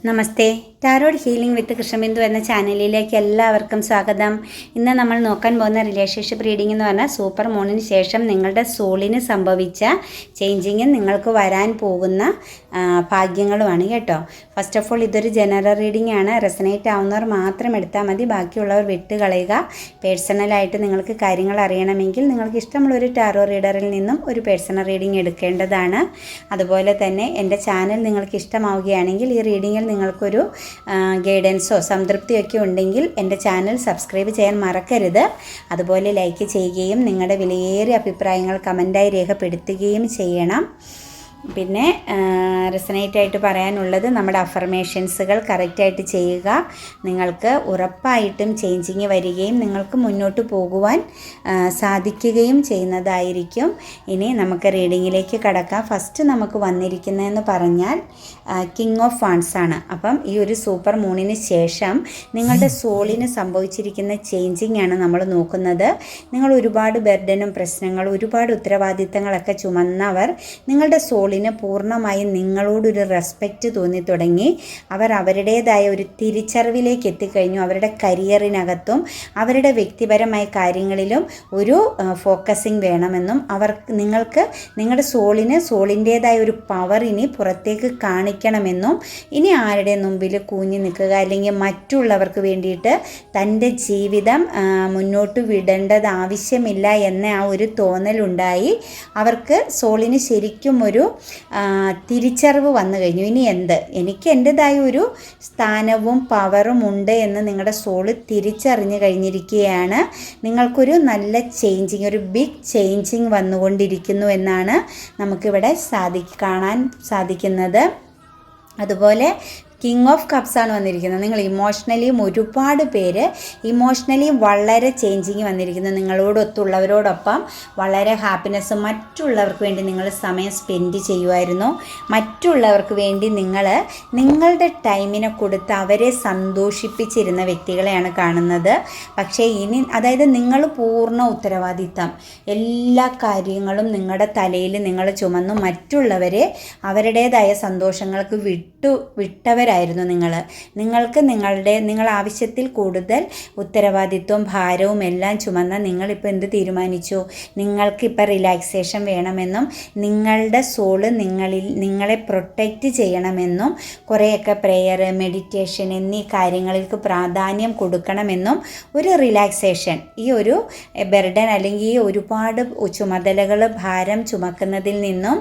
നമസ്തേ. Tarot healing വിത്ത് കൃഷ്ണബിന്ദു എന്ന ചാനലിലേക്ക് എല്ലാവർക്കും സ്വാഗതം. ഇന്ന് നമ്മൾ നോക്കാൻ പോകുന്ന റിലേഷൻഷിപ്പ് റീഡിംഗ് എന്ന് പറഞ്ഞാൽ സൂപ്പർ മൂണിന് ശേഷം നിങ്ങളുടെ സോളിന് സംഭവിച്ച ചേഞ്ചിങ്ങും നിങ്ങൾക്ക് വരാൻ പോകുന്ന ഭാഗ്യങ്ങളുമാണ് കേട്ടോ. ഫസ്റ്റ് ഓഫ് ഓൾ ഇതൊരു ജനറൽ റീഡിംഗ് ആണ്. റെസനേറ്റ് ആവുന്നവർ മാത്രം എടുത്താൽ മതി, ബാക്കിയുള്ളവർ വിട്ടുകളയുക. പേഴ്സണലായിട്ട് നിങ്ങൾക്ക് കാര്യങ്ങൾ അറിയണമെങ്കിൽ നിങ്ങൾക്ക് ഇഷ്ടമുള്ള ഒരു ടാരോ റീഡറിൽ നിന്നും ഒരു പേഴ്സണൽ റീഡിംഗ് എടുക്കേണ്ടതാണ്. അതുപോലെ തന്നെ എൻ്റെ ചാനൽ നിങ്ങൾക്ക് ഇഷ്ടമാവുകയാണെങ്കിൽ ഈ റീഡിങ്ങിൽ നിങ്ങൾക്കൊരു ഗൈഡൻസോ സംതൃപ്തിയൊക്കെ ഉണ്ടെങ്കിൽ എൻ്റെ ചാനൽ സബ്സ്ക്രൈബ് ചെയ്യാൻ മറക്കരുത്. അതുപോലെ ലൈക്ക് ചെയ്യുകയും നിങ്ങളുടെ വിലയേറിയ അഭിപ്രായങ്ങൾ കമൻറ്റായി രേഖപ്പെടുത്തുകയും ചെയ്യണം. പിന്നെ റെസനേറ്റായിട്ട് പറയാനുള്ളത്, നമ്മുടെ അഫർമേഷൻസുകൾ കറക്റ്റായിട്ട് ചെയ്യുക. നിങ്ങൾക്ക് ഉറപ്പായിട്ടും ചേഞ്ചിങ് വരികയും നിങ്ങൾക്ക് മുന്നോട്ട് പോകുവാൻ സാധിക്കുകയും ചെയ്യുന്നതായിരിക്കും. ഇനി നമുക്ക് റീഡിങ്ങിലേക്ക് കടക്കാം. ഫസ്റ്റ് നമുക്ക് വന്നിരിക്കുന്നതെന്ന് പറഞ്ഞാൽ കിങ് ഓഫ് വാൺസ് ആണ്. അപ്പം ഈ ഒരു സൂപ്പർ മൂണിന് ശേഷം നിങ്ങളുടെ സോളിന് സംഭവിച്ചിരിക്കുന്ന ചേഞ്ചിങ് ആണ് നമ്മൾ നോക്കുന്നത്. നിങ്ങൾ ഒരുപാട് ബർഡനും പ്രശ്നങ്ങളും ഒരുപാട് ഉത്തരവാദിത്തങ്ങളൊക്കെ ചുമന്നവർ നിങ്ങളുടെ സോളിന് പൂർണ്ണമായും നിങ്ങളോടൊരു റെസ്പെക്റ്റ് തോന്നി തുടങ്ങി. അവർ അവരുടേതായ ഒരു തിരിച്ചറിവിലേക്ക് എത്തിക്കഴിഞ്ഞു. അവരുടെ കരിയറിനകത്തും അവരുടെ വ്യക്തിപരമായ കാര്യങ്ങളിലും ഒരു ഫോക്കസിങ് വേണമെന്നും നിങ്ങൾക്ക് നിങ്ങളുടെ സോളിൻ്റേതായ ഒരു പവർ ഇനി പുറത്തേക്ക് കാണിക്കണമെന്നും, ഇനി ആരുടെ മുമ്പിൽ കൂഞ്ഞു നിൽക്കുക അല്ലെങ്കിൽ മറ്റുള്ളവർക്ക് വേണ്ടിയിട്ട് തൻ്റെ ജീവിതം മുന്നോട്ട് വിടേണ്ടത് ആവശ്യമില്ല എന്ന ആ ഒരു തോന്നലുണ്ടായി. അവർക്ക് സോളിന് ശരിക്കും ഒരു തിരിച്ചറിവ് വന്നു കഴിഞ്ഞു. ഇനി എനിക്ക് എൻ്റെതായ ഒരു സ്ഥാനവും പവറും ഉണ്ട് എന്ന് നിങ്ങളുടെ സോള് തിരിച്ചറിഞ്ഞു കഴിഞ്ഞിരിക്കുകയാണ്. നിങ്ങൾക്കൊരു നല്ല ചേഞ്ചിങ്, ഒരു ബിഗ് ചേഞ്ചിങ് വന്നുകൊണ്ടിരിക്കുന്നു എന്നാണ് നമുക്കിവിടെ കാണാൻ സാധിക്കുന്നത്. അതുപോലെ കിങ് ഓഫ് കപ്സ് ആണ് വന്നിരിക്കുന്നത്. നിങ്ങൾ ഇമോഷണലിയും ഒരുപാട് പേര് ഇമോഷണലിയും വളരെ ചേഞ്ചിങ് വന്നിരിക്കുന്നു. നിങ്ങളോടൊത്തുള്ളവരോടൊപ്പം വളരെ ഹാപ്പിനെസ്സും മറ്റുള്ളവർക്ക് വേണ്ടി നിങ്ങൾ സമയം സ്പെൻഡ് ചെയ്യുമായിരുന്നു. മറ്റുള്ളവർക്ക് വേണ്ടി നിങ്ങളുടെ ടൈമിനെ കൊടുത്ത് അവരെ സന്തോഷിപ്പിച്ചിരുന്ന വ്യക്തികളെയാണ് കാണുന്നത്. പക്ഷേ ഇനി അതായത് നിങ്ങൾ പൂർണ്ണ ഉത്തരവാദിത്തം, എല്ലാ കാര്യങ്ങളും നിങ്ങളുടെ തലയിൽ നിങ്ങൾ ചുമന്നു മറ്റുള്ളവരെ അവരുടേതായ സന്തോഷങ്ങൾക്ക് വിട്ടവരായിരുന്നു നിങ്ങൾക്ക് നിങ്ങൾ ആവശ്യത്തിൽ കൂടുതൽ ഉത്തരവാദിത്വവും ഭാരവും എല്ലാം ചുമന്ന നിങ്ങളിപ്പോൾ എന്ത് തീരുമാനിച്ചു? നിങ്ങൾക്കിപ്പോൾ റിലാക്സേഷൻ വേണമെന്നും നിങ്ങളുടെ സോള് നിങ്ങളെ പ്രൊട്ടക്റ്റ് ചെയ്യണമെന്നും കുറേയൊക്കെ പ്രെയർ, മെഡിറ്റേഷൻ എന്നീ കാര്യങ്ങൾക്ക് പ്രാധാന്യം കൊടുക്കണമെന്നും ഒരു റിലാക്സേഷൻ, ഈ ഒരു ബർഡൻ അല്ലെങ്കിൽ ഈ ഒരുപാട് ചുമതലകൾ ഭാരം ചുമക്കുന്നതിൽ നിന്നും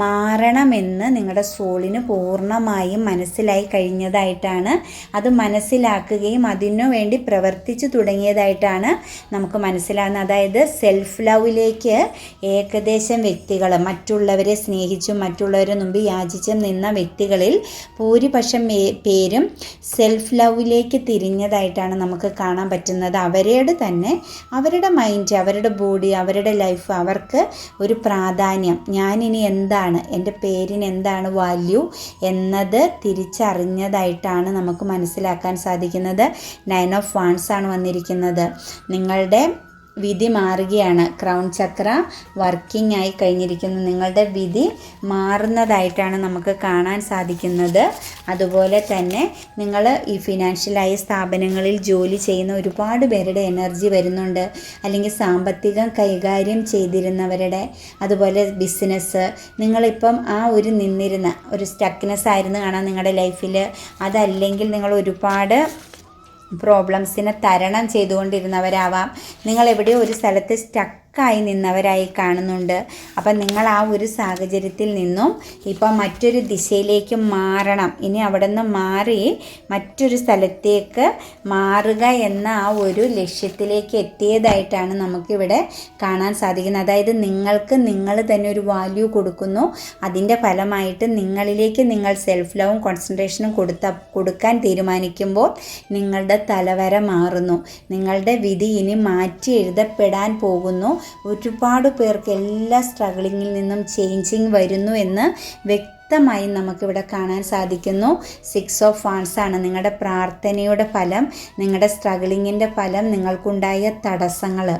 മാറണമെന്ന് നിങ്ങളുടെ സോളിന് പൂർണ്ണമായും മനസ്സിലായി കഴിഞ്ഞതായിട്ടാണ്, അത് മനസ്സിലാക്കുകയും അതിനു വേണ്ടി പ്രവർത്തിച്ചു തുടങ്ങിയതായിട്ടാണ് നമുക്ക് മനസ്സിലാകുന്നത്. അതായത് സെൽഫ് ലവിലേക്ക് ഏകദേശം വ്യക്തികൾ മറ്റുള്ളവരെ സ്നേഹിച്ചും മറ്റുള്ളവരെ മുമ്പ് യാചിച്ചും നിന്ന വ്യക്തികളിൽ ഭൂരിപക്ഷം പേരും സെൽഫ് ലവിലേക്ക് തിരിഞ്ഞതായിട്ടാണ് നമുക്ക് കാണാൻ പറ്റുന്നത്. അവരുടെ മൈൻഡ്, അവരുടെ ബോഡി, അവരുടെ ലൈഫ്, അവർക്ക് ഒരു പ്രാധാന്യം, ഞാനിനി എന്താണ്, എൻ്റെ പേരിന് എന്താണ് വാല്യൂ എന്നത് തിരിച്ചറിഞ്ഞതായിട്ടാണ് നമുക്ക് മനസ്സിലാക്കാൻ സാധിക്കുന്നത്. 9 ഓഫ് വാൺസ് ആണ് വന്നിരിക്കുന്നത്. നിങ്ങളുടെ വിധി മാറുകയാണ്. ക്രൗൺ ചക്ര വർക്കിംഗ് ആയി കഴിഞ്ഞിരിക്കുന്നു. നിങ്ങളുടെ വിധി മാറുന്നതായിട്ടാണ് നമുക്ക് കാണാൻ സാധിക്കുന്നത്. അതുപോലെ തന്നെ നിങ്ങൾ ഈ ഫിനാൻഷ്യലായ സ്ഥാപനങ്ങളിൽ ജോലി ചെയ്യുന്ന ഒരുപാട് പേരുടെ എനർജി വരുന്നുണ്ട്. അല്ലെങ്കിൽ സാമ്പത്തികം കൈകാര്യം ചെയ്തിരുന്നവരുടെ, അതുപോലെ ബിസിനസ്, നിങ്ങളിപ്പം ആ ഒരു നിന്നിരുന്ന ഒരു സ്റ്റക്നെസ് ആയിരുന്നു കാണാം നിങ്ങളുടെ ലൈഫിൽ. അതല്ലെങ്കിൽ നിങ്ങൾ ഒരുപാട് പ്രോബ്ലംസിനെ തരണം ചെയ്തുകൊണ്ടിരുന്നവരാവാം. നിങ്ങൾ എവിടെയോ ഒരു സ്ഥലത്ത് സ്റ്റക്കായി നിന്നവരായി കാണുന്നുണ്ട്. അപ്പം നിങ്ങൾ ആ ഒരു സാഹചര്യത്തിൽ നിന്നും ഇപ്പം മറ്റൊരു ദിശയിലേക്ക് മാറണം. ഇനി അവിടെ നിന്ന് മാറി മറ്റൊരു സ്ഥലത്തേക്ക് മാറുക എന്ന ആ ഒരു ലക്ഷ്യത്തിലേക്ക് എത്തിയതായിട്ടാണ് നമുക്കിവിടെ കാണാൻ സാധിക്കുന്നത്. അതായത് നിങ്ങൾക്ക് നിങ്ങൾ തന്നെ ഒരു വാല്യൂ കൊടുക്കുന്നു. അതിൻ്റെ ഫലമായിട്ട് നിങ്ങളിലേക്ക് നിങ്ങൾ സെൽഫ് ലവും കോൺസെൻട്രേഷനും കൊടുക്കാൻ തീരുമാനിക്കുമ്പോൾ നിങ്ങളുടെ തലവര മാറുന്നു. നിങ്ങളുടെ വിധി ഇനി മാറ്റി എഴുതപ്പെടാൻ പോകുന്നു. ഒരുപാട് പേർക്ക് എല്ലാ സ്ട്രഗിളിങ്ങിൽ നിന്നും ചേഞ്ചിങ് വരുന്നു എന്ന് വ്യക്തമായി നമുക്കിവിടെ കാണാൻ സാധിക്കുന്നു. 6 ഓഫ് വാൺസ് ആണ് നിങ്ങളുടെ പ്രാർത്ഥനയുടെ ഫലം, നിങ്ങളുടെ സ്ട്രഗിളിങ്ങിൻ്റെ ഫലം, നിങ്ങൾക്കുണ്ടായ തടസ്സങ്ങൾ.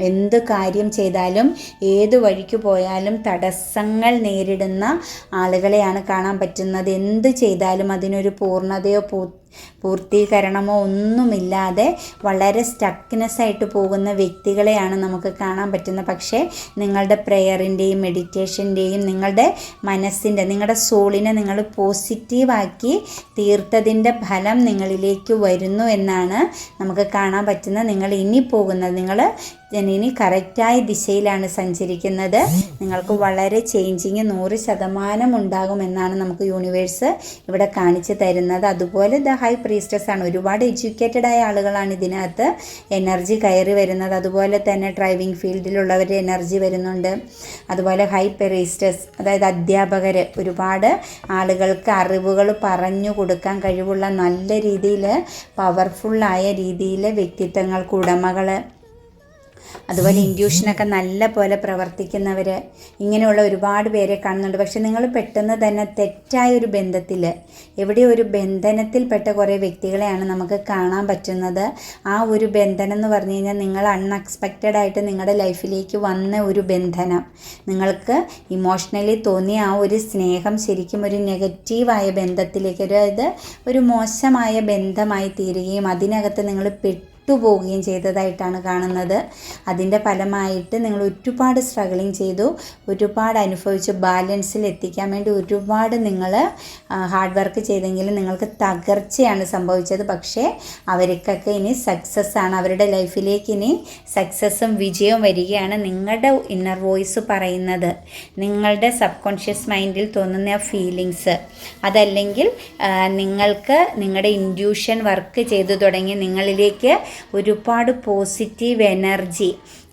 എന്ത് കാര്യം ചെയ്താലും ഏത് വഴിക്ക് പോയാലും തടസ്സങ്ങൾ നേരിടുന്ന ആളുകളെയാണ് കാണാൻ പറ്റുന്നത്. എന്ത് ചെയ്താലും അതിനൊരു പൂർണ്ണതയോ പൂർത്തീകരണമോ ഒന്നുമില്ലാതെ വളരെ സ്റ്റക്നെസ്സായിട്ട് പോകുന്ന വ്യക്തികളെയാണ് നമുക്ക് കാണാൻ പറ്റുന്നത്. പക്ഷേ നിങ്ങളുടെ പ്രെയറിൻ്റെയും മെഡിറ്റേഷൻ്റെയും നിങ്ങളുടെ മനസ്സിൻ്റെ, നിങ്ങളുടെ സോളിനെ നിങ്ങൾ പോസിറ്റീവാക്കി തീർത്തതിൻ്റെ ഫലം നിങ്ങളിലേക്ക് വരുന്നു എന്നാണ് നമുക്ക് കാണാൻ പറ്റുന്നത്. നിങ്ങൾ ഇനി പോകുന്നത്, നിങ്ങൾ ഇനി കറക്റ്റായ ദിശയിലാണ് സഞ്ചരിക്കുന്നത്. നിങ്ങൾക്ക് വളരെ ചേഞ്ചിങ് 100% ഉണ്ടാകുമെന്നാണ് നമുക്ക് യൂണിവേഴ്സ് ഇവിടെ കാണിച്ചു തരുന്നത്. അതുപോലെ ദ ഹൈ പ്രീസ്റ്റസ് ആണ്. ഒരുപാട് എഡ്യൂക്കേറ്റഡ് ആയ ആളുകളാണ് ഇതിനകത്ത് എനർജി കയറി വരുന്നത്. അതുപോലെ തന്നെ ഡ്രൈവിംഗ് ഫീൽഡിലുള്ളവരുടെ എനർജി വരുന്നുണ്ട്. അതുപോലെ ഹൈ പ്രീസ്റ്റസ്, അതായത് അധ്യാപകർ, ഒരുപാട് ആളുകൾക്ക് അറിവുകൾ പറഞ്ഞു കൊടുക്കാൻ കഴിവുള്ള നല്ല രീതിയിൽ പവർഫുള്ളായ രീതിയിൽ വ്യക്തിത്വങ്ങൾക്ക് ഉടമകൾ, അതുപോലെ ഇൻഡ്യൂഷനൊക്കെ നല്ല പോലെ പ്രവർത്തിക്കുന്നവർ, ഇങ്ങനെയുള്ള ഒരുപാട് പേരെ കാണുന്നുണ്ട്. പക്ഷെ നിങ്ങൾ പെട്ടെന്ന് തന്നെ തെറ്റായൊരു ബന്ധത്തിൽ, എവിടെ ഒരു ബന്ധനത്തിൽപ്പെട്ട കുറേ വ്യക്തികളെയാണ് നമുക്ക് കാണാൻ പറ്റുന്നത്. ആ ഒരു ബന്ധനം എന്ന് പറഞ്ഞു കഴിഞ്ഞാൽ നിങ്ങൾ അൺഎക്സ്പെക്റ്റഡ് ആയിട്ട് നിങ്ങളുടെ ലൈഫിലേക്ക് വന്ന ഒരു ബന്ധനം, നിങ്ങൾക്ക് ഇമോഷണലി തോന്നിയ ആ ഒരു സ്നേഹം ശരിക്കും ഒരു നെഗറ്റീവായ ബന്ധത്തിലേക്ക്, അതായത് ഒരു മോശമായ ബന്ധമായി തീരുകയും അതിനകത്ത് നിങ്ങൾ പോവുകയും ചെയ്തതായിട്ടാണ് കാണുന്നത്. അതിൻ്റെ ഫലമായിട്ട് നിങ്ങൾ ഒരുപാട് സ്ട്രഗിളിങ് ചെയ്തു, ഒരുപാട് അനുഭവിച്ച് ബാലൻസിൽ എത്തിക്കാൻ വേണ്ടി ഒരുപാട് നിങ്ങൾ ഹാർഡ് വർക്ക് ചെയ്തെങ്കിലും നിങ്ങൾക്ക് തകർച്ചയാണ് സംഭവിച്ചത്. പക്ഷേ അവർക്കൊക്കെ ഇനി സക്സസ് ആണ്, അവരുടെ ലൈഫിലേക്ക് ഇനി സക്സസ്സും വിജയവും വരികയാണ്. നിങ്ങളുടെ ഇന്നർ വോയിസ് പറയുന്നത്, നിങ്ങളുടെ സബ് കോൺഷ്യസ് മൈൻഡിൽ തോന്നുന്ന ഫീലിങ്സ്, അതല്ലെങ്കിൽ നിങ്ങൾക്ക് നിങ്ങളുടെ ഇൻഡ്യൂഷൻ വർക്ക് ചെയ്തു തുടങ്ങി നിങ്ങളിലേക്ക് ഒരുപാട് പോസിറ്റീവ് എനർജി,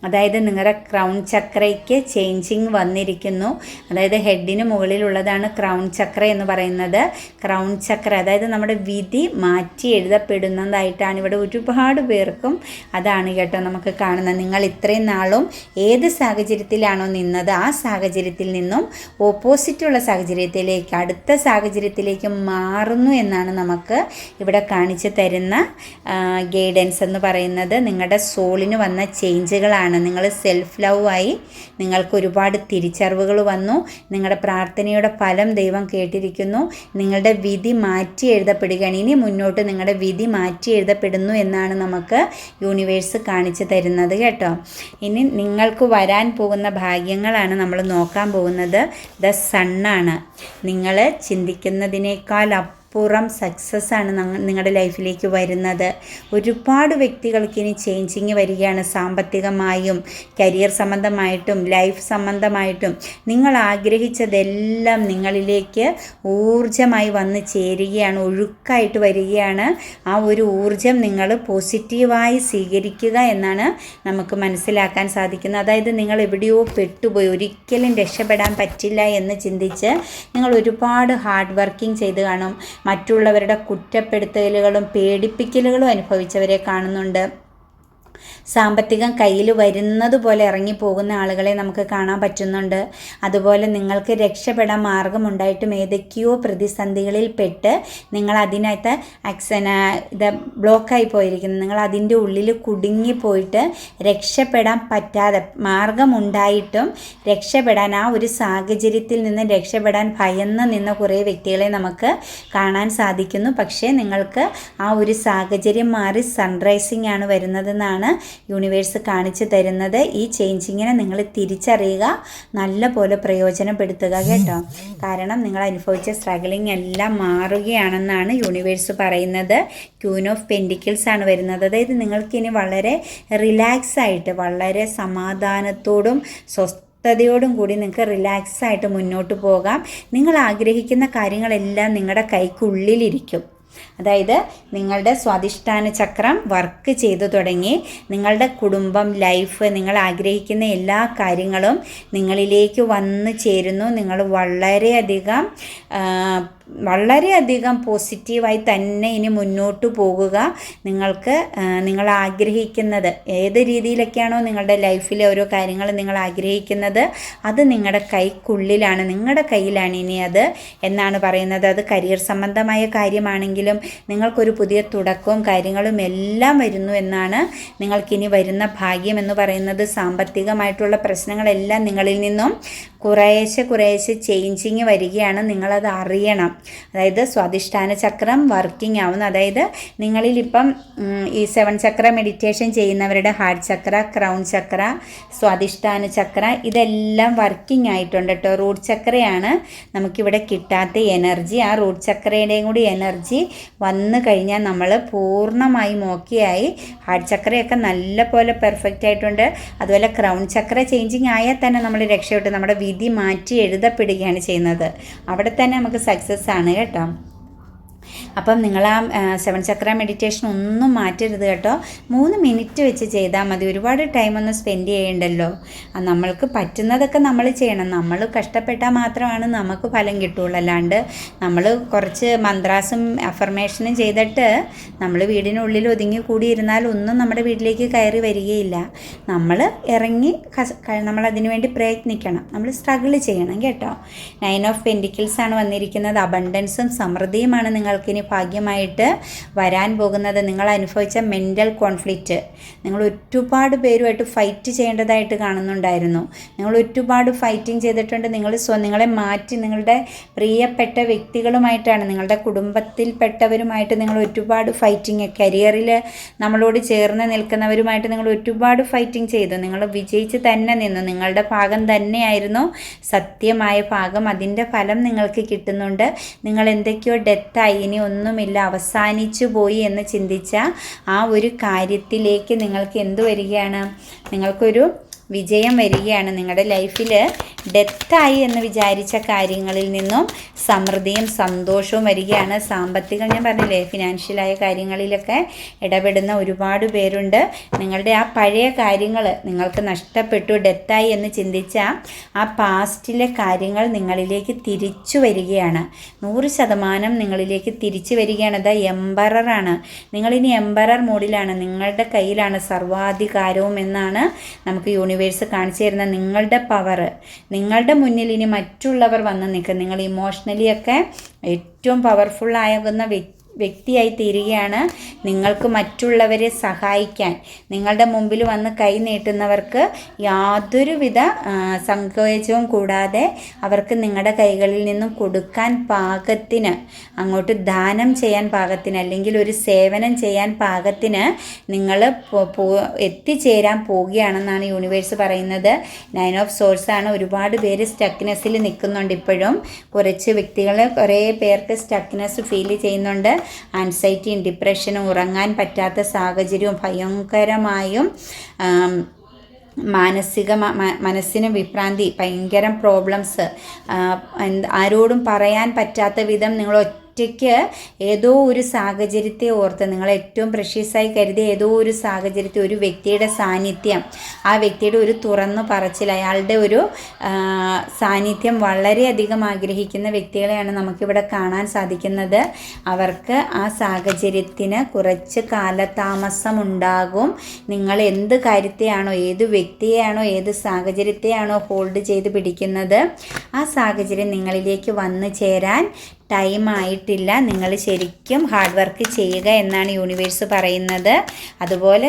അതായത് നിങ്ങളുടെ ക്രൗൺ ചക്രയ്ക്ക് ചേഞ്ചിങ് വന്നിരിക്കുന്നു. അതായത് ഹെഡിന് മുകളിലുള്ളതാണ് ക്രൗൺ ചക്ര എന്ന് പറയുന്നത്. ക്രൗൺ ചക്ര അതായത് നമ്മുടെ വിധി മാറ്റി എഴുതപ്പെടുന്നതായിട്ടാണ് ഇവിടെ ഒരുപാട് പേർക്കും അതാണ് കേട്ടോ നമുക്ക് കാണുന്നത്. നിങ്ങൾ ഇത്രയും നാളും ഏത് സാഹചര്യത്തിലാണോ നിന്നത് ആ സാഹചര്യത്തിൽ നിന്നും ഓപ്പോസിറ്റുള്ള സാഹചര്യത്തിലേക്ക്, അടുത്ത സാഹചര്യത്തിലേക്ക് മാറുന്നു എന്നാണ് നമുക്ക് ഇവിടെ കാണിച്ചു തരുന്ന ഗൈഡൻസ് എന്ന് പറയുന്നത്. നിങ്ങളുടെ സോളിന് വന്ന ചേഞ്ചുകളാണ്. നിങ്ങൾ സെൽഫ് ലവ് ആയി, നിങ്ങൾക്ക് ഒരുപാട് തിരിച്ചറിവുകൾ വന്നു, നിങ്ങളുടെ പ്രാർത്ഥനയുടെ ഫലം ദൈവം കേട്ടിരിക്കുന്നു, നിങ്ങളുടെ വിധി മാറ്റി എഴുതപ്പെടുകയാണ്. ഇനി മുന്നോട്ട് നിങ്ങളുടെ വിധി മാറ്റി എഴുതപ്പെടുന്നു എന്നാണ് നമുക്ക് യൂണിവേഴ്സ് കാണിച്ചു തരുന്നത് കേട്ടോ. ഇനി നിങ്ങൾക്ക് വരാൻ പോകുന്ന ഭാഗ്യങ്ങളാണ് നമ്മൾ നോക്കാൻ പോകുന്നത്. ദ സണ്ണാണ്. നിങ്ങൾ ചിന്തിക്കുന്നതിനേക്കാൾ പുറം സക്സസ് ആണ് നിങ്ങളുടെ ലൈഫിലേക്ക് വരുന്നത്. ഒരുപാട് വ്യക്തികൾക്ക് ഇനി ചേഞ്ചിങ് വരികയാണ്. സാമ്പത്തികമായും കരിയർ സംബന്ധമായിട്ടും ലൈഫ് സംബന്ധമായിട്ടും നിങ്ങൾ ആഗ്രഹിച്ചതെല്ലാം നിങ്ങളിലേക്ക് ഊർജ്ജമായി വന്ന് ചേരുകയാണ്, ഒഴുക്കായിട്ട് വരികയാണ്. ആ ഒരു ഊർജ്ജം നിങ്ങൾ പോസിറ്റീവായി സ്വീകരിക്കുക എന്നാണ് നമുക്ക് മനസ്സിലാക്കാൻ സാധിക്കുന്നത്. അതായത് നിങ്ങൾ എവിടെയോ പെട്ടുപോയി, ഒരിക്കലും രക്ഷപ്പെടാൻ പറ്റില്ല എന്ന് ചിന്തിച്ച് നിങ്ങൾ ഒരുപാട് ഹാർഡ് വർക്കിംഗ് ചെയ്ത് കാണും. മറ്റുള്ളവരുടെ കുറ്റപ്പെടുത്തലുകളും പേടിപ്പിക്കലുകളും അനുഭവിച്ചവരെ കാണുന്നുണ്ട്. സാമ്പത്തികം കയ്യിൽ വരുന്നത് പോലെ ഇറങ്ങിപ്പോകുന്ന ആളുകളെ നമുക്ക് കാണാൻ പറ്റുന്നുണ്ട്. അതുപോലെ നിങ്ങൾക്ക് രക്ഷപ്പെടാൻ മാർഗമുണ്ടായിട്ടും ഏതൊക്കെയോ പ്രതിസന്ധികളിൽ പെട്ട് നിങ്ങൾ അതിനകത്ത് ഇത് ബ്ലോക്കായി പോയിരിക്കുന്നു. നിങ്ങൾ അതിൻ്റെ ഉള്ളിൽ കുടുങ്ങിപ്പോയിട്ട് രക്ഷപ്പെടാൻ പറ്റാതെ, മാർഗമുണ്ടായിട്ടും രക്ഷപ്പെടാൻ, ആ ഒരു സാഹചര്യത്തിൽ നിന്ന് രക്ഷപ്പെടാൻ ഭയന്ന് നിന്ന കുറേ വ്യക്തികളെ നമുക്ക് കാണാൻ സാധിക്കുന്നു. പക്ഷേ നിങ്ങൾക്ക് ആ ഒരു സാഹചര്യം മാറി സൺറൈസിങ് ആണ് വരുന്നതെന്നാണ് യൂണിവേഴ്സ് കാണിച്ചു തരുന്നത്. ഈ ചേഞ്ചിങ്ങിനെ നിങ്ങൾ തിരിച്ചറിയുക, നല്ല പോലെ പ്രയോജനപ്പെടുത്തുക കേട്ടോ. കാരണം നിങ്ങൾ അനുഭവിച്ച സ്ട്രഗിളിങ് എല്ലാം മാറുകയാണെന്നാണ് യൂണിവേഴ്സ് പറയുന്നത്. ക്വീൻ ഓഫ് പെൻറ്റിക്കിൾസ് ആണ് വരുന്നത്. അതായത് നിങ്ങൾക്കിനി വളരെ റിലാക്സ് ആയിട്ട്, വളരെ സമാധാനത്തോടും സ്വസ്ഥതയോടും കൂടി നിങ്ങൾക്ക് റിലാക്സ് ആയിട്ട് മുന്നോട്ട് പോകാം. നിങ്ങൾ ആഗ്രഹിക്കുന്ന കാര്യങ്ങളെല്ലാം നിങ്ങളുടെ കൈക്കുള്ളിലിരിക്കും. അതായത് നിങ്ങളുടെ സ്വാധിഷ്ഠാന ചക്രം വർക്ക് ചെയ്തു തുടങ്ങി. നിങ്ങളുടെ കുടുംബം, ലൈഫ്, നിങ്ങൾ ആഗ്രഹിക്കുന്ന എല്ലാ കാര്യങ്ങളും നിങ്ങളിലേക്ക് വന്നു ചേരുന്നു. നിങ്ങൾ വളരെയധികം വളരെയധികം പോസിറ്റീവായി തന്നെ ഇനി മുന്നോട്ട് പോകുക. നിങ്ങൾ ആഗ്രഹിക്കുന്നത് ഏത് രീതിയിലൊക്കെയാണോ നിങ്ങളുടെ ലൈഫിലെ ഓരോ കാര്യങ്ങൾ നിങ്ങൾ ആഗ്രഹിക്കുന്നത് അത് നിങ്ങളുടെ കൈക്കുള്ളിലാണ്, നിങ്ങളുടെ കയ്യിലാണ് ഇനി അത് എന്നാണ് പറയുന്നത്. അത് കരിയർ സംബന്ധമായ കാര്യമാണെങ്കിലും നിങ്ങൾക്കൊരു പുതിയ തുടക്കവും കാര്യങ്ങളും എല്ലാം വരുന്നു എന്നാണ്. നിങ്ങൾക്കിനി വരുന്ന ഭാഗ്യം എന്ന് പറയുന്നത് സാമ്പത്തികമായിട്ടുള്ള പ്രശ്നങ്ങളെല്ലാം നിങ്ങളിൽ നിന്നും കുറേശ്ശെ ചേഞ്ചിങ് വരികയാണ്. നിങ്ങളത് അറിയണം. അതായത് സ്വാധിഷ്ഠാന ചക്രം വർക്കിംഗ് ആവുന്നു. അതായത് നിങ്ങളിലിപ്പം ഈ 7 ചക്ര മെഡിറ്റേഷൻ ചെയ്യുന്നവരുടെ ഹാർട്ട് ചക്ര, ക്രൗൺ ചക്ര, സ്വാധിഷ്ഠാന ചക്ര ഇതെല്ലാം വർക്കിംഗ് ആയിട്ടുണ്ട് കേട്ടോ. റൂട്ട് ചക്രയാണ് നമുക്കിവിടെ കിട്ടാത്ത എനർജി. ആ റൂട്ട് ചക്രയുടെയും കൂടി എനർജി വന്നു കഴിഞ്ഞാൽ നമ്മൾ പൂർണ്ണമായും ഓക്കെയായി. ഹാർട്ട് ചക്രയൊക്കെ നല്ല പോലെ പെർഫെക്റ്റ് ആയിട്ടുണ്ട്. അതുപോലെ ക്രൗൺ ചക്ര ചേഞ്ചിങ് ആയാൽ തന്നെ നമ്മൾ രക്ഷപ്പെട്ടു. നമ്മുടെ വിധി മാറ്റി എഴുതപ്പെടുകയാണ് ചെയ്യുന്നത്. അവിടെ തന്നെ നമുക്ക് സക്സസ് ആണ് കേട്ടോ. അപ്പം നിങ്ങൾ ആ 7 ചക്ര മെഡിറ്റേഷൻ ഒന്നും മാറ്റരുത് കേട്ടോ. 3 മിനിറ്റ് വെച്ച് ചെയ്താൽ മതി. ഒരുപാട് ടൈമൊന്നും സ്പെൻഡ് ചെയ്യണ്ടല്ലോ. നമ്മൾക്ക് പറ്റുന്നതൊക്കെ നമ്മൾ ചെയ്യണം. നമ്മൾ കഷ്ടപ്പെട്ടാൽ മാത്രമാണ് നമുക്ക് ഫലം കിട്ടുള്ളൂ. അല്ലാണ്ട് നമ്മൾ കുറച്ച് മന്ത്രാസും അഫർമേഷനും ചെയ്തിട്ട് നമ്മൾ വീടിനുള്ളിൽ ഒതുങ്ങി കൂടിയിരുന്നാൽ ഒന്നും നമ്മുടെ വീട്ടിലേക്ക് കയറി വരികയില്ല. നമ്മൾ ഇറങ്ങി നമ്മളതിനു വേണ്ടി പ്രയത്നിക്കണം. നമ്മൾ സ്ട്രഗിൾ ചെയ്യണം കേട്ടോ. 9 ഓഫ് പെൻറ്റിക്കിൾസ് ആണ് വന്നിരിക്കുന്നത്. അബണ്ടൻസും സമൃദ്ധിയുമാണ് നിങ്ങൾക്കിനി ഭാഗ്യമായിട്ട് വരാൻ പോകുന്നത്. നിങ്ങൾ അനുഭവിച്ച മെൻ്റൽ കോൺഫ്ലിക്റ്റ്, നിങ്ങൾ ഒരുപാട് പേരുമായിട്ട് ഫൈറ്റ് ചെയ്യേണ്ടതായിട്ട് കാണുന്നുണ്ടായിരുന്നു. നിങ്ങൾ ഒരുപാട് ഫൈറ്റിംഗ് ചെയ്തിട്ടുണ്ട്. നിങ്ങളെ മാറ്റി നിങ്ങളുടെ പ്രിയപ്പെട്ട വ്യക്തികളുമായിട്ടാണ്, നിങ്ങളുടെ കുടുംബത്തിൽപ്പെട്ടവരുമായിട്ട് നിങ്ങൾ ഒരുപാട് ഫൈറ്റിംഗ്, കരിയറിൽ നമ്മളോട് ചേർന്ന് നിൽക്കുന്നവരുമായിട്ട് നിങ്ങൾ ഒരുപാട് ഫൈറ്റിംഗ് ചെയ്തു. നിങ്ങൾ വിജയിച്ച് തന്നെ നിന്നു. നിങ്ങളുടെ ഭാഗം തന്നെയായിരുന്നു സത്യമായ ഭാഗം. അതിൻ്റെ ഫലം നിങ്ങൾക്ക് കിട്ടുന്നുണ്ട്. നിങ്ങൾ എന്തൊക്കെയോ ഡെത്തായി, ഇനി ഒന്നുമില്ല, അവസാനിച്ചു പോയി എന്ന് ചിന്തിച്ച ആ ഒരു കാര്യത്തിലേക്ക് നിങ്ങൾക്ക് എന്ത് വരികയാണ്? നിങ്ങൾക്കൊരു വിജയം വരികയാണ്. നിങ്ങളുടെ ലൈഫിൽ ഡെത്തായി എന്ന് വിചാരിച്ച കാര്യങ്ങളിൽ നിന്നും സമൃദ്ധിയും സന്തോഷവും വരികയാണ്. സാമ്പത്തികം ഞാൻ പറഞ്ഞില്ലേ, ഫിനാൻഷ്യലായ കാര്യങ്ങളിലൊക്കെ ഇടപെടുന്ന ഒരുപാട് പേരുണ്ട്. നിങ്ങളുടെ ആ പഴയ കാര്യങ്ങൾ നിങ്ങൾക്ക് നഷ്ടപ്പെട്ടു, ഡെത്തായി എന്ന് ചിന്തിച്ച ആ പാസ്റ്റിലെ കാര്യങ്ങൾ നിങ്ങളിലേക്ക് തിരിച്ചു വരികയാണ്. 100% നിങ്ങളിലേക്ക് തിരിച്ചു വരികയാണ്. അത് എംപററാണ്. നിങ്ങളിനി എംപറർ മോഡിലാണ്. നിങ്ങളുടെ കയ്യിലാണ് സർവാധികാരവും എന്നാണ് നമുക്ക് യൂണിവേഴ്സ് കാണിച്ചു തരുന്ന നിങ്ങളുടെ പവർ. നിങ്ങളുടെ മുന്നിൽ ഇനി മറ്റുള്ളവർ വന്ന് നിൽക്കും. നിങ്ങൾ ഇമോഷണലി ഒക്കെ ഏറ്റവും പവർഫുള്ളാകുന്ന വ്യക്തിയായി തീരുകയാണ്. നിങ്ങൾക്ക് മറ്റുള്ളവരെ സഹായിക്കാൻ, നിങ്ങളുടെ മുമ്പിൽ വന്ന് കൈ നീട്ടുന്നവർക്ക് യാതൊരുവിധ സങ്കോചവും കൂടാതെ അവർക്ക് നിങ്ങളുടെ കൈകളിൽ നിന്നും കൊടുക്കാൻ പാകത്തിന്, അങ്ങോട്ട് ദാനം ചെയ്യാൻ പാകത്തിന്, അല്ലെങ്കിൽ ഒരു സേവനം ചെയ്യാൻ പാകത്തിന് നിങ്ങൾ എത്തിച്ചേരാൻ പോവുകയാണെന്നാണ് യൂണിവേഴ്സ് പറയുന്നത്. 9 ഓഫ് സോഴ്സ് ആണ്. ഒരുപാട് പേര് സ്റ്റക്നെസ്സിൽ നിൽക്കുന്നുണ്ട്. ഇപ്പോഴും കുറച്ച് വ്യക്തികൾ, കുറേ പേർക്ക് സ്റ്റക്നെസ് ഫീൽ ചെയ്യുന്നുണ്ട്. ആൻസൈറ്റിയും ഡിപ്രഷനും, ഉറങ്ങാൻ പറ്റാത്ത സാഹചര്യവും, ഭയങ്കരമായും മനസ്സിന് വിഭ്രാന്തി, ഭയങ്കര പ്രോബ്ലംസ്, ആരോടും പറയാൻ പറ്റാത്ത വിധം നിങ്ങൾ ഒറ്റയ്ക്ക് ഏതോ ഒരു സാഹചര്യത്തെ ഓർത്ത്, നിങ്ങൾ ഏറ്റവും പ്രഷ്യസായി കരുതിയ ഏതോ ഒരു സാഹചര്യത്തിൽ ഒരു വ്യക്തിയുടെ സാന്നിധ്യം, ആ വ്യക്തിയുടെ ഒരു തുറന്നു പറച്ചിൽ, അയാളുടെ ഒരു സാന്നിധ്യം വളരെയധികം ആഗ്രഹിക്കുന്ന വ്യക്തികളെയാണ് നമുക്കിവിടെ കാണാൻ സാധിക്കുന്നത്. അവർക്ക് ആ സാഹചര്യത്തിന് കുറച്ച് കാലതാമസമുണ്ടാകും. നിങ്ങൾ എന്ത് കാര്യത്തെയാണോ, ഏത് വ്യക്തിയെയാണോ, ഏത് സാഹചര്യത്തെയാണോ ഹോൾഡ് ചെയ്ത് പിടിക്കുന്നത്, ആ സാഹചര്യം നിങ്ങളിലേക്ക് വന്നു ചേരാൻ ടൈം ആയിട്ടില്ല. നിങ്ങൾ ശരിക്കും ഹാർഡ് വർക്ക് ചെയ്യുക എന്നാണ് യൂണിവേഴ്സ് പറയുന്നത്. അതുപോലെ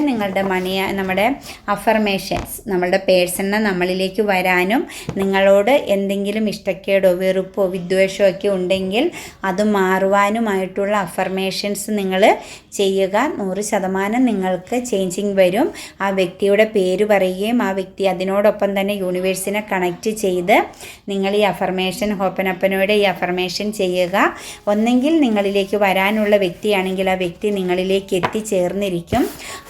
നമ്മുടെ അഫർമേഷൻസ്, നമ്മളുടെ പേഴ്സണിനെ നമ്മളിലേക്ക് വരാനും, നിങ്ങളോട് എന്തെങ്കിലും ഇഷ്ടക്കേടോ വെറുപ്പോ വിദ്വേഷമോ ഒക്കെ ഉണ്ടെങ്കിൽ അത് മാറുവാനുമായിട്ടുള്ള അഫർമേഷൻസ് നിങ്ങൾ ചെയ്യുക. 100% നിങ്ങൾക്ക് ചേഞ്ചിങ് വരും. ആ വ്യക്തിയുടെ പേര് പറയുകയും ആ വ്യക്തി അതിനോടൊപ്പം തന്നെ യൂണിവേഴ്സിനെ കണക്റ്റ് ചെയ്ത് നിങ്ങൾ ഈ അഫർമേഷൻ, ഹോപ്പനപ്പനോടെ ഈ അഫർമേഷൻ ചെയ്യുക. ഒന്നെങ്കിൽ നിങ്ങളിലേക്ക് വരാനുള്ള വ്യക്തിയാണെങ്കിൽ ആ വ്യക്തി നിങ്ങളിലേക്ക് എത്തിച്ചേർന്നിരിക്കും.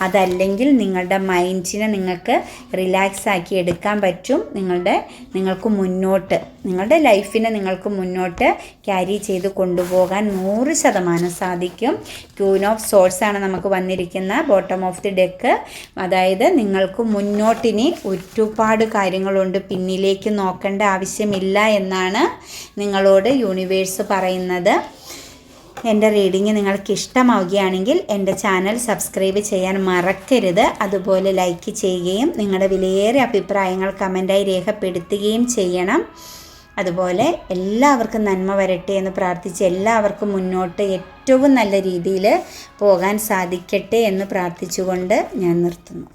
അതല്ലെങ്കിൽ നിങ്ങളുടെ മൈൻഡിനെ നിങ്ങൾക്ക് റിലാക്സ് ആക്കി എടുക്കാൻ പറ്റും. നിങ്ങൾക്ക് മുന്നോട്ട് നിങ്ങളുടെ ലൈഫിനെ നിങ്ങൾക്ക് മുന്നോട്ട് ക്യാരി ചെയ്ത് കൊണ്ടുപോകാൻ 100% സാധിക്കും. ക്യൂൻ ഓഫ് സോർട്സ് ആണ് നമുക്ക് വന്നിരിക്കുന്ന ബോട്ടം ഓഫ് ദി ഡെക്ക്. അതായത് നിങ്ങൾക്ക് മുന്നോട്ടിനി ഒരുപാട് കാര്യങ്ങളുണ്ട്, പിന്നിലേക്ക് നോക്കേണ്ട ആവശ്യമില്ല എന്നാണ് നിങ്ങളോട് യൂണിവേഴ്സ് പറയുന്നത്. എൻ്റെ റീഡിങ് നിങ്ങൾക്ക് ഇഷ്ടമാവുകയാണെങ്കിൽ എൻ്റെ ചാനൽ സബ്സ്ക്രൈബ് ചെയ്യാൻ മറക്കരുത്. അതുപോലെ ലൈക്ക് ചെയ്യുകയും നിങ്ങളുടെ വിലയേറിയ അഭിപ്രായങ്ങൾ കമൻറ്റായി രേഖപ്പെടുത്തുകയും ചെയ്യണം. അതുപോലെ എല്ലാവർക്കും നന്മ വരട്ടെ എന്ന് പ്രാർത്ഥിച്ച് എല്ലാവർക്കും മുന്നോട്ട് ഏറ്റവും നല്ല രീതിയിൽ പോകാൻ സാധിക്കട്ടെ എന്ന് പ്രാർത്ഥിച്ചുകൊണ്ട് ഞാൻ നിർത്തുന്നു.